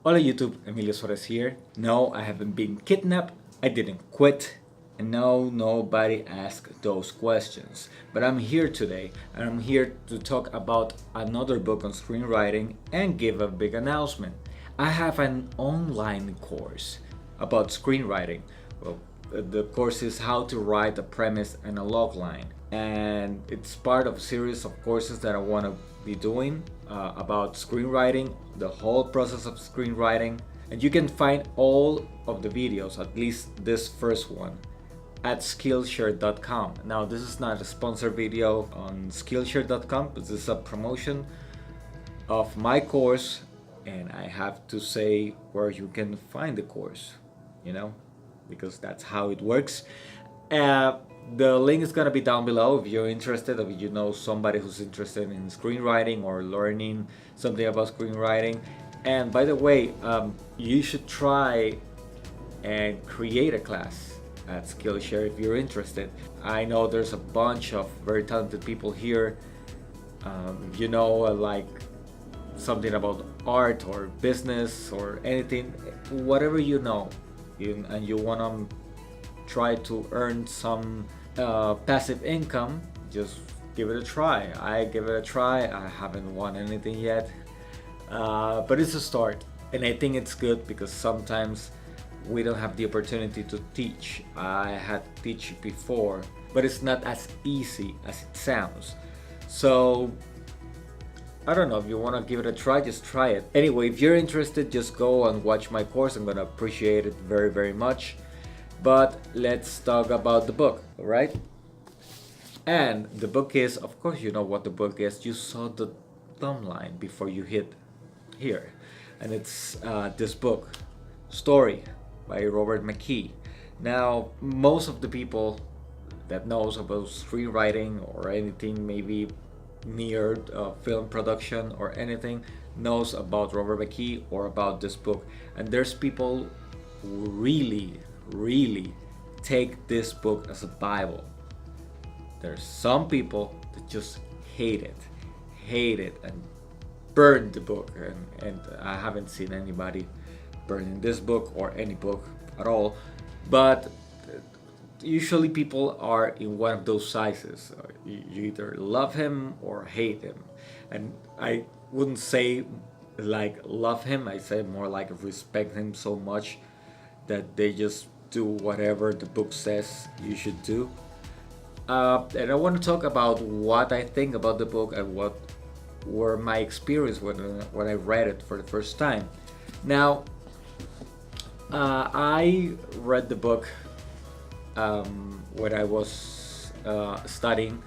Hola YouTube, Emilio Suarez here. No, I haven't been kidnapped, I didn't quit, and no, nobody asked those questions. But I'm here today, and I'm here to talk about another book on screenwriting and give a big announcement. I have an online course about screenwriting. Well, the course is how to write a premise and a logline, and it's part of a series of courses that I want to be doing about screenwriting, the whole process of screenwriting. And you can find all of the videos, at least this first one, at skillshare.com. Now, this is not a sponsored video on skillshare.com, but this is a promotion of my course, and I have to say where you can find the course, you know, because that's how it works. The link is gonna be down below if you're interested, if you know somebody who's interested in screenwriting or learning something about screenwriting. And by the way, you should try and create a class at Skillshare if you're interested. I know there's a bunch of very talented people here. Like something about art or business or anything, whatever you know, and you want to try to earn some passive income, just give it a try. I give it a try. I haven't won anything yet, but it's a start, and I think it's good because sometimes we don't have the opportunity to teach. I had teach before, but it's not as easy as it sounds. So I don't know, if you want to give it a try, just try it. Anyway, if you're interested, just go and watch my course. I'm gonna appreciate it very, very much. But let's talk about the book, all right? And the book is, of course, you know what the book is. You saw the thumbnail before you hit here. And it's this book, Story by Robert Mckee. Now, most of the people that knows about screenwriting or anything, maybe near film production or anything, knows about Robert Mckee or about this book. And there's people who really take this book as a Bible. There's some people that just hate it and burn the book, and I haven't seen anybody burning this book or any book at all, but usually people are in one of those sizes. You either love him or hate him, and I wouldn't say like love him, I say more like respect him so much that they just do whatever the book says you should do. And I want to talk about what I think about the book and what were my experience when I read it for the first time. Now, I read the book when I was studying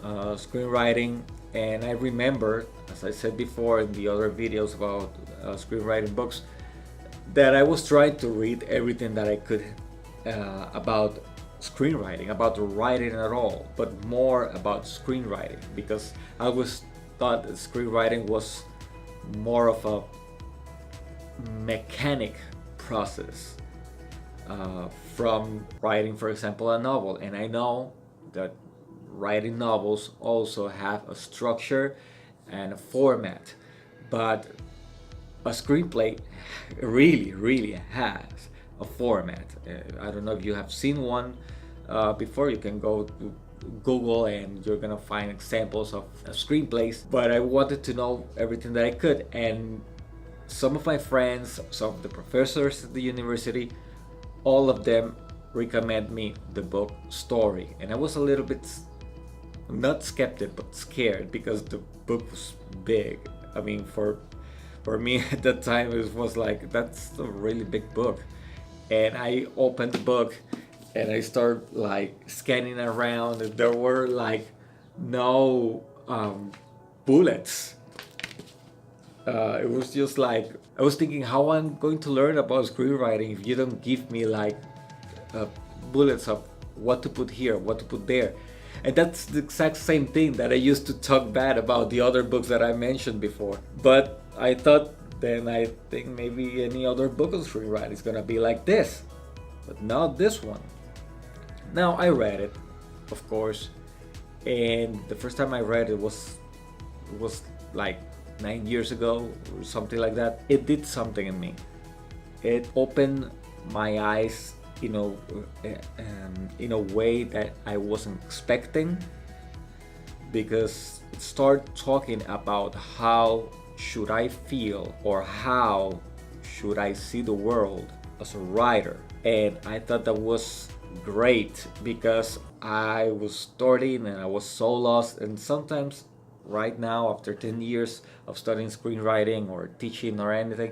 screenwriting, and I remember, as I said before in the other videos about screenwriting books, that I was trying to read everything that I could about screenwriting, about the writing at all, but more about screenwriting, because I always thought that screenwriting was more of a mechanic process from writing, for example, a novel. And I know that writing novels also have a structure and a format, but a screenplay really has a format. I don't know if you have seen one before. You can go to Google and you're gonna find examples of screenplays, but I wanted to know everything that I could. And some of my friends, some of the professors at the university, all of them recommend me the book Story, and I was a little bit not skeptic but scared because the book was big. I mean, for me at that time, it was like, that's a really big book. And I opened the book and I started like scanning around, and there were like no bullets. It was just like, I was thinking, how I'm going to learn about screenwriting if you don't give me like bullets of what to put here, what to put there. And that's the exact same thing that I used to talk bad about the other books that I mentioned before. But I thought, then I think maybe any other book on screenwriting is gonna be like this, but not this one. Now, I read it, of course, and the first time I read it was like 9 years ago or something like that. It did something in me. It opened my eyes, in a way that I wasn't expecting, because it started talking about how should I feel or how should I see the world as a writer. And I thought that was great because I was starting and I was so lost. And sometimes right now, after 10 years of studying screenwriting or teaching or anything,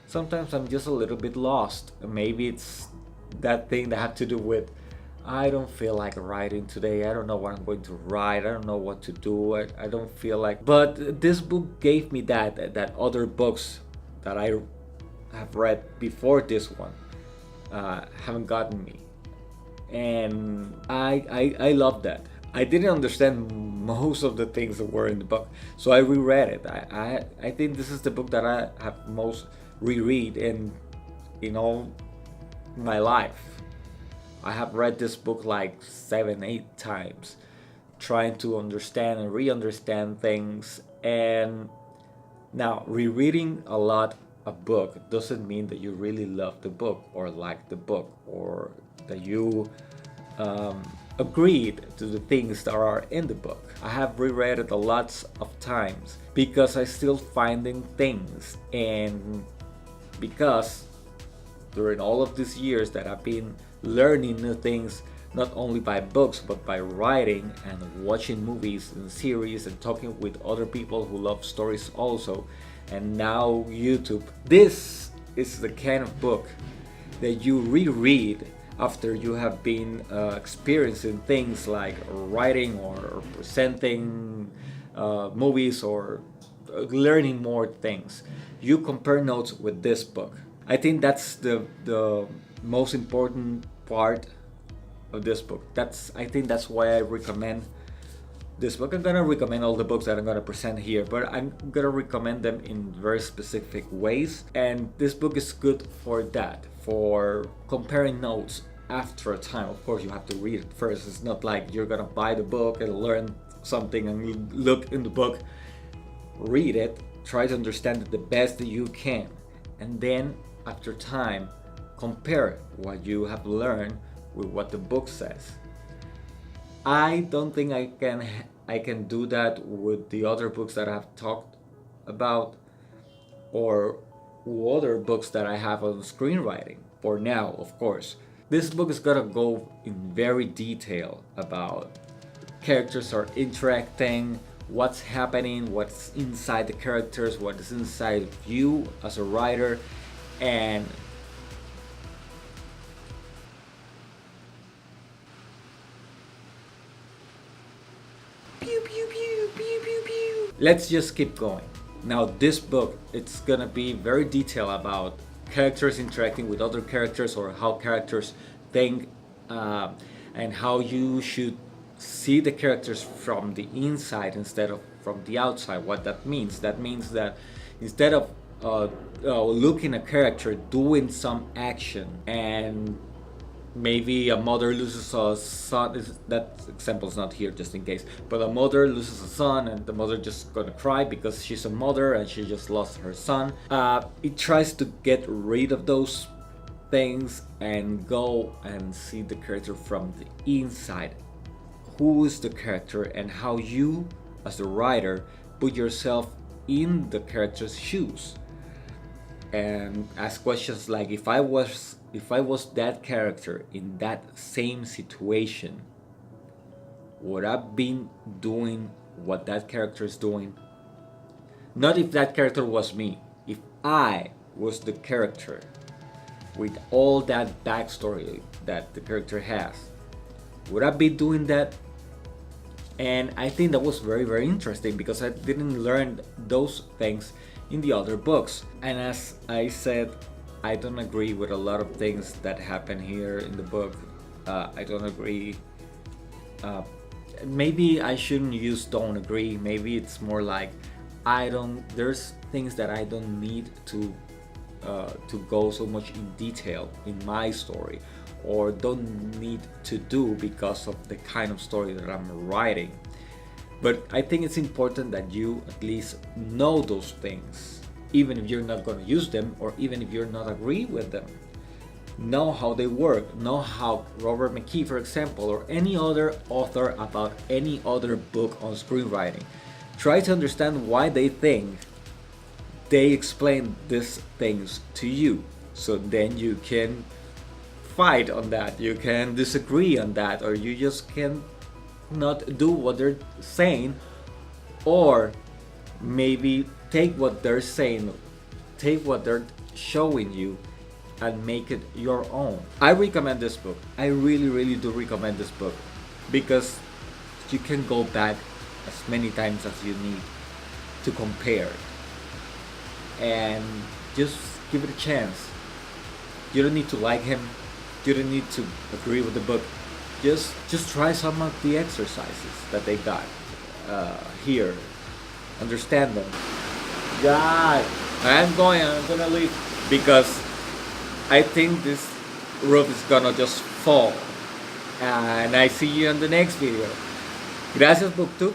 sometimes I'm just a little bit lost. Maybe it's that thing that had to do with I don't feel like writing today. I don't know what I'm going to write. I don't know what to do. I don't feel like. But this book gave me that other books that I have read before this one haven't gotten me, and I love that. I didn't understand most of the things that were in the book, so I reread it. I think this is the book that I have most reread in all my life. I have read this book like 7-8 times, trying to understand and re-understand things. And now, rereading a lot a book doesn't mean that you really love the book or like the book or that you agreed to the things that are in the book. I have reread it a lot of times because I still finding things, and because during all of these years that I've been learning new things, not only by books but by writing and watching movies and series and talking with other people who love stories also, and now YouTube. This is the kind of book that you reread after you have been experiencing things like writing or presenting movies or learning more things. You compare notes with this book. I think that's the most important part of this book. I think that's why I recommend this book. I'm gonna recommend all the books that I'm gonna present here, but I'm gonna recommend them in very specific ways. And this book is good for that, for comparing notes after a time. Of course, you have to read it first. It's not like you're gonna buy the book and learn something and look in the book. Read it, try to understand it the best that you can, and then after time, compare what you have learned with what the book says. I don't think I can do that with the other books that I've talked about or other books that I have on screenwriting. For now, of course. This book is gonna go in very detail about characters are interacting, what's happening, what's inside the characters, what is inside you as a writer, and let's just keep going. Now this book, it's gonna be very detailed about characters interacting with other characters or how characters think, and how you should see the characters from the inside instead of from the outside. What that means that instead of looking at a character doing some action, and maybe a mother loses a son, that example's not here just in case, but a mother loses a son and the mother just gonna cry because she's a mother and she just lost her son. It tries to get rid of those things and go and see the character from the inside. Who is the character and how you as the writer put yourself in the character's shoes, and ask questions like, if I was that character in that same situation, would I been doing what that character is doing? Not if that character was me. If I was the character with all that backstory that the character has, would I be doing that? And I think that was very, very interesting because I didn't learn those things in the other books. And as I said, I don't agree with a lot of things that happen here in the book. I don't agree. Maybe I shouldn't use don't agree. Maybe it's more like there's things that I don't need to go so much in detail in my story, or don't need to do because of the kind of story that I'm writing. But I think it's important that you at least know those things, even if you're not going to use them, or even if you're not agree with them. Know how they work. Know how Robert Mckee, for example, or any other author about any other book on screenwriting. Try to understand why they think they explain these things to you, so then you can fight on that, you can disagree on that, or you just can not do what they're saying, or maybe take what they're saying, take what they're showing you, and make it your own. I recommend this book. I really do recommend this book, because you can go back as many times as you need to compare and just give it a chance. You don't need to like him, you don't need to agree with the book. Just try some of the exercises that they got here. Understand them. God, I'm gonna leave, because I think this roof is gonna just fall. And I see you in the next video. Gracias, BookTube.